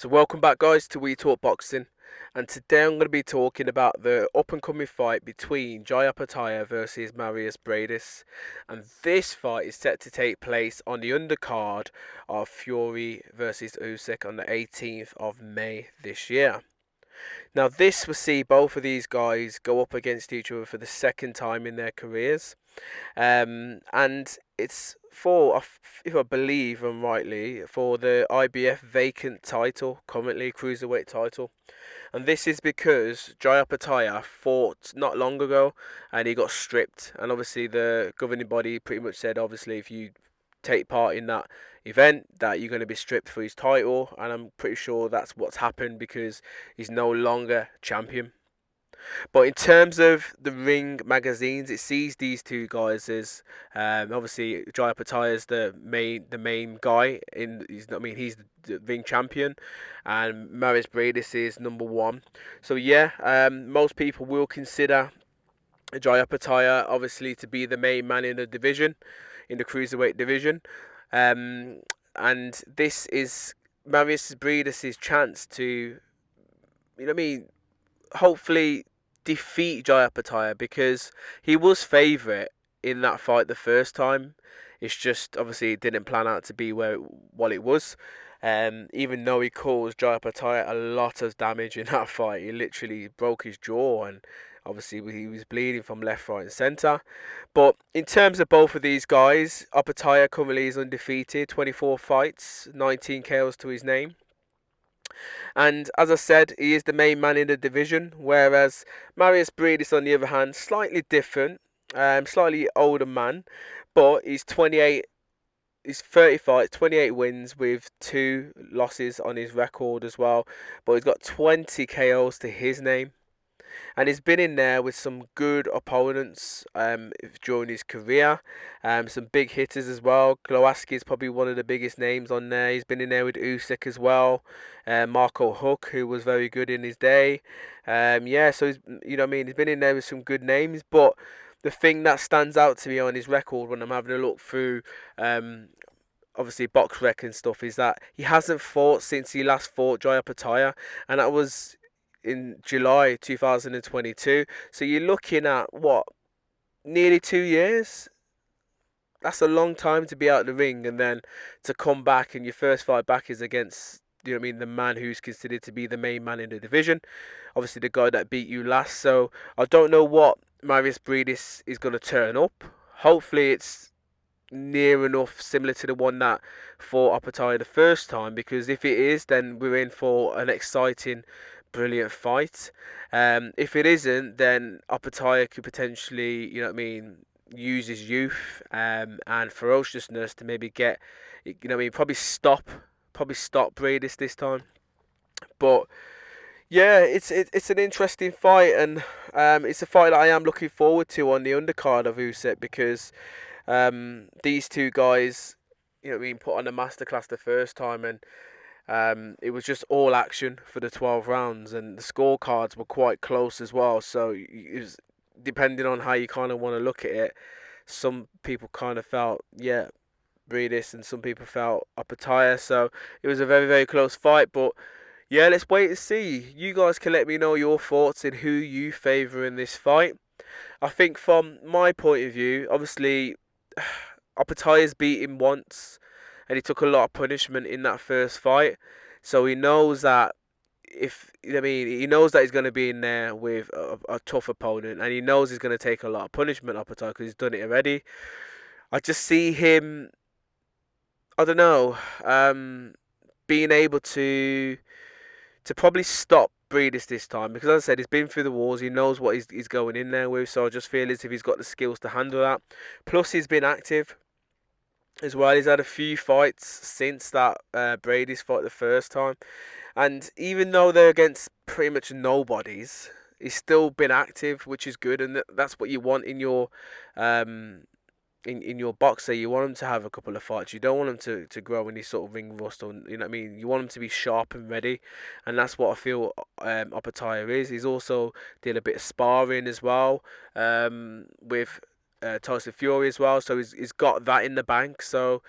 So welcome back guys to We Talk Boxing, and today I'm going to be talking about the up and coming fight between Opetaia versus Mairis Briedis, and this fight is set to take place on the undercard of Fury versus Usyk on the 18th of May this year. Now this will see both of these guys go up against each other for the second time in their careers. And it's for, if I believe I'm rightly, for the IBF vacant title, currently Cruiserweight title. And this is because Opetaia fought not long ago and he got stripped. And obviously the governing body pretty much said, obviously, if you take part in that event, that you're going to be stripped for his title. And I'm pretty sure that's what's happened because he's no longer champion. But in terms of the Ring magazines, it sees these two guys as obviously Jai Pattaya is the main guy in. He's the Ring champion, and Mairis Briedis is number one. So yeah, most people will consider Jai Pattaya obviously to be the main man in the division, in the cruiserweight division, and this is Mairis Briedis' chance to, hopefully defeat Jai Opetaia, because he was favourite in that fight the first time. It's just obviously it didn't plan out to be what it was. Even though he caused Jai Opetaia a lot of damage in that fight, he literally broke his jaw and obviously he was bleeding from left, right, and centre. But in terms of both of these guys, Opetaia currently is undefeated, 24 fights, 19 KOs to his name. And as I said, he is the main man in the division, whereas Mairis Briedis, on the other hand, slightly different, slightly older man, but he's 28, he's 30 fights, 28 wins with 2 losses on his record as well, but he's got 20 KOs to his name. And he's been in there with some good opponents during his career. Some big hitters as well. Glowacki is probably one of the biggest names on there. He's been in there with Usyk as well. Marco Huck, who was very good in his day. So he's, he's been in there with some good names. But the thing that stands out to me on his record when I'm having a look through, obviously BoxRec and stuff, is that he hasn't fought since he last fought Jai Opetaia, and that was in July 2022. So you're looking at what, nearly 2 years? That's a long time to be out of the ring, and then to come back and your first fight back is against, the man who's considered to be the main man in the division. Obviously the guy that beat you last. So I don't know what Mairis Briedis is going to turn up. Hopefully it's near enough similar to the one that fought Opetaia the first time, because if it is, then we're in for an exciting, brilliant fight. If it isn't, then Opetaia could potentially, use his youth and ferociousness to maybe get, probably stop Briedis this time. But yeah, it's an interesting fight, and it's a fight that I am looking forward to on the undercard of Usyk, because these two guys, put on a masterclass the first time, and it was just all action for the 12 rounds, and the scorecards were quite close as well. So it was, depending on how you kind of want to look at it, some people kind of felt, yeah, Briedis, and some people felt Opetaia. So it was a very, very close fight. But yeah, let's wait and see. You guys can let me know your thoughts and who you favour in this fight. I think from my point of view, obviously, Opetaia's beat him once, and he took a lot of punishment in that first fight. So he knows that he knows that he's going to be in there with a tough opponent, and he knows he's going to take a lot of punishment, Opetaia, because he's done it already. I just see him, I don't know, being able to probably stop Briedis this time, because as I said, he's been through the wars, he knows what he's going in there with. So I just feel as if he's got the skills to handle that. Plus he's been active as well. He's had a few fights since that Briedis fight the first time, and even though they're against pretty much nobodies, he's still been active, which is good, and that's what you want in your in your boxer. You want him to have a couple of fights. You don't want him to grow any sort of ring rust, or you want him to be sharp and ready, and that's what I feel Opetaia is. He's also did a bit of sparring as well with Tyson Fury as well, so he's got that in the bank. So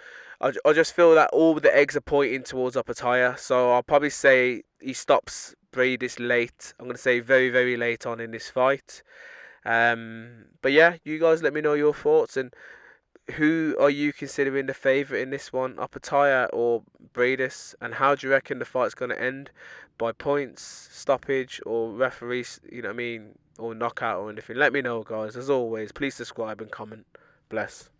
I just feel that all the eggs are pointing towards Opetaia, so I'll probably say he stops Briedis late. I'm going to say very, very late on in this fight. But yeah, you guys let me know your thoughts, and who are you considering the favourite in this one, Opetaia or Briedis? And how do you reckon the fight's going to end? By points, stoppage, or referees, you know what I mean, or knockout or anything? Let me know, guys. As always, please subscribe and comment. Bless.